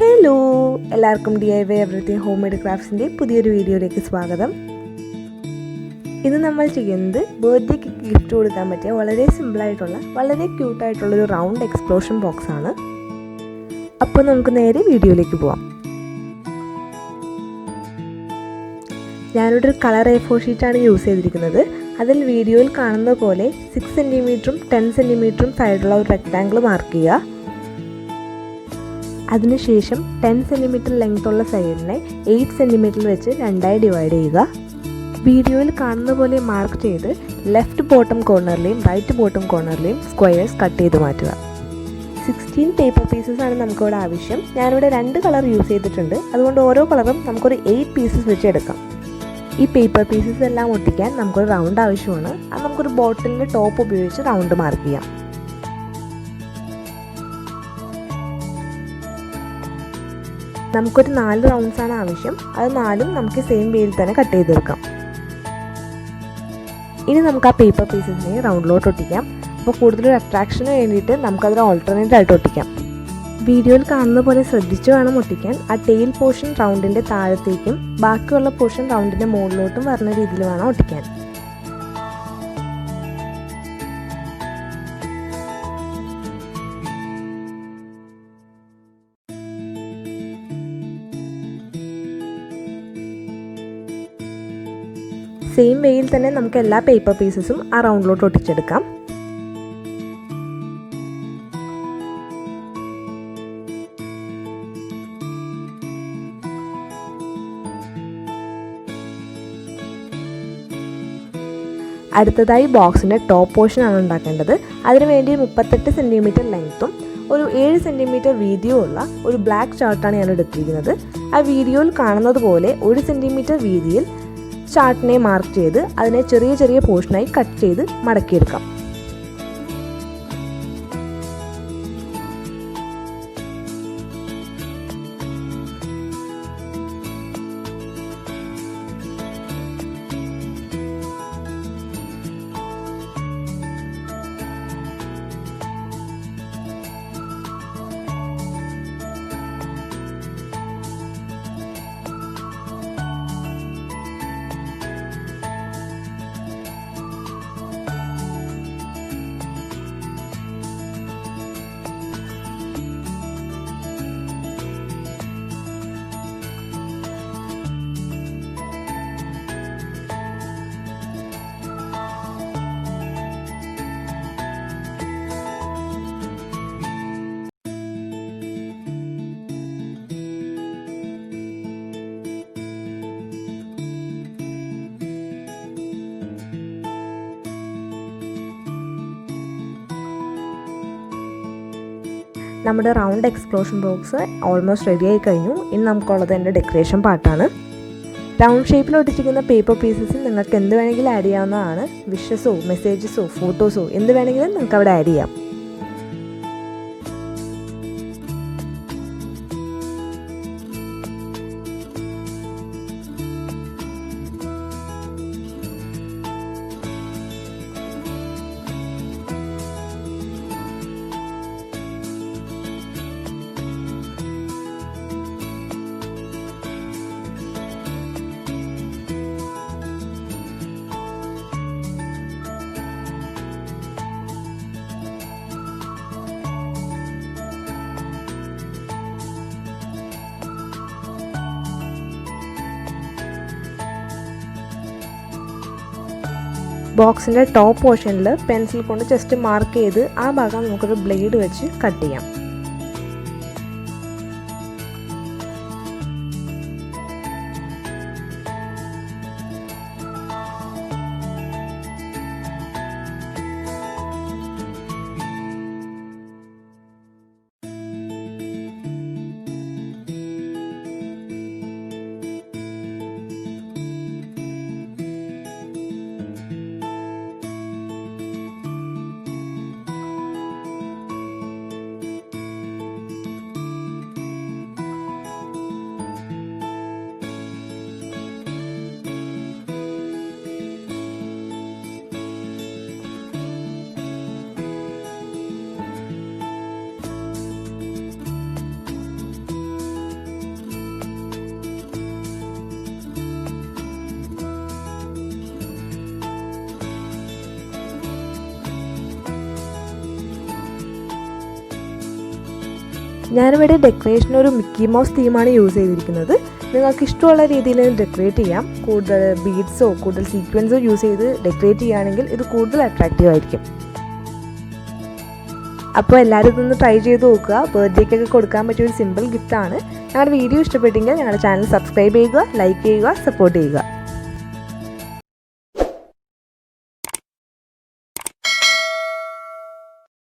Hello എല്ലാവർക്കും DIY everything home made ക്രാഫ്റ്റ്സിൻ്റെ പുതിയൊരു വീഡിയോയിലേക്ക് സ്വാഗതം. ഇന്ന് നമ്മൾ ചെയ്യുന്നത് ബർത്ത്ഡേക്ക് ഗിഫ്റ്റ് കൊടുക്കാൻ പറ്റിയ വളരെ സിമ്പിളായിട്ടുള്ള വളരെ ക്യൂട്ടായിട്ടുള്ളൊരു റൗണ്ട് എക്സ്പ്ലോഷൻ ബോക്സ് ആണ്. അപ്പോൾ നമുക്ക് നേരെ വീഡിയോയിലേക്ക് പോവാം. ഞാനിവിടെ ഒരു കളർ A4 ഷീറ്റാണ് യൂസ് ചെയ്തിരിക്കുന്നത്. അതിൽ വീഡിയോയിൽ കാണുന്ന പോലെ 6 സെൻറ്റിമീറ്ററും 10 സെൻറ്റിമീറ്ററും സൈഡുള്ള ഒരു റെക്റ്റാങ്കിൾ മാർക്ക് ചെയ്യുക. അതിനുശേഷം 10 സെൻറ്റിമീറ്റർ ലെങ്ത് ഉള്ള സൈഡിനെ 8 സെൻറ്റിമീറ്റർ വെച്ച് രണ്ടായി ഡിവൈഡ് ചെയ്യുക. വീഡിയോയിൽ കാണുന്ന പോലെ മാർക്ക് ചെയ്ത് ലെഫ്റ്റ് ബോട്ടം കോർണറിലെയും റൈറ്റ് ബോട്ടം കോർണറിലെയും സ്ക്വയേഴ്സ് കട്ട് ചെയ്ത് മാറ്റുക. 16 പേപ്പർ പീസസ് ആണ് നമുക്കിവിടെ ആവശ്യം. ഞാനിവിടെ 2 കളർ യൂസ് ചെയ്തിട്ടുണ്ട്. അതുകൊണ്ട് ഓരോ കളറും നമുക്കൊരു 8 പീസസ് വെച്ച് എടുക്കാം. ഈ പേപ്പർ പീസസ് എല്ലാം ഒട്ടിക്കാൻ നമുക്കൊരു റൗണ്ട് ആവശ്യമാണ്. അത് നമുക്കൊരു ബോട്ടിലിൻ്റെ ടോപ്പ് ഉപയോഗിച്ച് റൗണ്ട് മാർക്ക് ചെയ്യാം. നമുക്കൊരു 4 റൗണ്ട്സാണ് ആവശ്യം. അത് 4ഉം നമുക്ക് സെയിം വേയിൽ തന്നെ കട്ട് ചെയ്തെടുക്കാം. ഇനി നമുക്ക് ആ പേപ്പർ പീസസിനെ റൗണ്ടിലോട്ട് ഒട്ടിക്കാം. അപ്പോൾ കൂടുതലൊരു അട്രാക്ഷന് വേണ്ടിയിട്ട് നമുക്കതൊരു ഓൾട്ടർനേറ്റ് ആയിട്ട് ഒട്ടിക്കാം. വീഡിയോയിൽ കാണുന്ന പോലെ ശ്രദ്ധിച്ചു വേണം ഒട്ടിക്കാൻ. ആ ടെയിൽ പോർഷൻ റൗണ്ടിൻ്റെ താഴത്തേക്കും ബാക്കിയുള്ള പോർഷൻ റൗണ്ടിൻ്റെ മുകളിലോട്ടും വരുന്ന രീതിയിൽ വേണം ഒട്ടിക്കാൻ. സെയിം വേയിൽ തന്നെ നമുക്ക് എല്ലാ പേപ്പർ പീസസും ആ റൗണ്ടിലോട്ട് ഒട്ടിച്ചെടുക്കാം. അടുത്തതായി ബോക്സിൻ്റെ ടോപ്പ് പോർഷനാണ് ഉണ്ടാക്കേണ്ടത്. അതിനുവേണ്ടി 38 സെൻറ്റിമീറ്റർ ലെങ്ത്തും ഒരു 7 സെൻറ്റിമീറ്റർ വീതിയും ഉള്ള ഒരു ബ്ലാക്ക് ചാർട്ടാണ് ഞാൻ എടുത്തിരിക്കുന്നത്. ആ വീഡിയോയിൽ കാണുന്നത് പോലെ 1 സെൻറ്റിമീറ്റർ വീതിയിൽ ചാർട്ടിനെ മാർക്ക് ചെയ്ത് അതിനെ ചെറിയ ചെറിയ പോർഷനായി കട്ട് ചെയ്ത് മടക്കിയെടുക്കാം. നമ്മുടെ round explosion box almost ready ആയി കഴിഞ്ഞു. ഇനി നമുക്കുള്ളത് എൻ്റെ ഡെക്കറേഷൻ പാർട്ടാണ്. റൗണ്ട് ഷേപ്പിൽ ഒട്ടിച്ചിരിക്കുന്ന പേപ്പർ പീസസിൽ നിങ്ങൾക്ക് എന്ത് വേണമെങ്കിലും ആഡ് ചെയ്യാവുന്നതാണ്. വിഷസോ മെസ്സേജസോ ഫോട്ടോസോ എന്ത് വേണമെങ്കിലും നിങ്ങൾക്ക് അവിടെ ആഡ് ചെയ്യാം. ബോക്സിൻ്റെ ടോപ്പ് പോർഷനിൽ പെൻസിൽ കൊണ്ട് ജസ്റ്റ് മാർക്ക് ചെയ്ത് ആ ഭാഗം നമുക്കൊരു ബ്ലേഡ് വെച്ച് കട്ട് ചെയ്യാം. ഞാനിവിടെ ഡെക്കറേഷൻ ഒരു മിക്കി മൗസ് തീമാണ് യൂസ് ചെയ്തിരിക്കുന്നത്. നിങ്ങൾക്ക് ഇഷ്ടമുള്ള രീതിയിൽ ഡെക്കറേറ്റ് ചെയ്യാം. കൂടുതൽ ബീഡ്സോ കൂടുതൽ സീക്വൻസോ യൂസ് ചെയ്ത് ഡെക്കറേറ്റ് ചെയ്യുകയാണെങ്കിൽ ഇത് കൂടുതൽ അട്രാക്റ്റീവ് ആയിരിക്കും. അപ്പോൾ എല്ലാവരും ഇതൊന്ന് ട്രൈ ചെയ്ത് നോക്കുക. ബർത്ത്ഡേക്കൊക്കെ കൊടുക്കാൻ പറ്റിയ ഒരു സിമ്പിൾ ഗിഫ്റ്റാണ്. ഞങ്ങളുടെ വീഡിയോ ഇഷ്ടപ്പെട്ടെങ്കിൽ ഞങ്ങളുടെ ചാനൽ സബ്സ്ക്രൈബ് ചെയ്യുക, ലൈക്ക് ചെയ്യുക, സപ്പോർട്ട് ചെയ്യുക.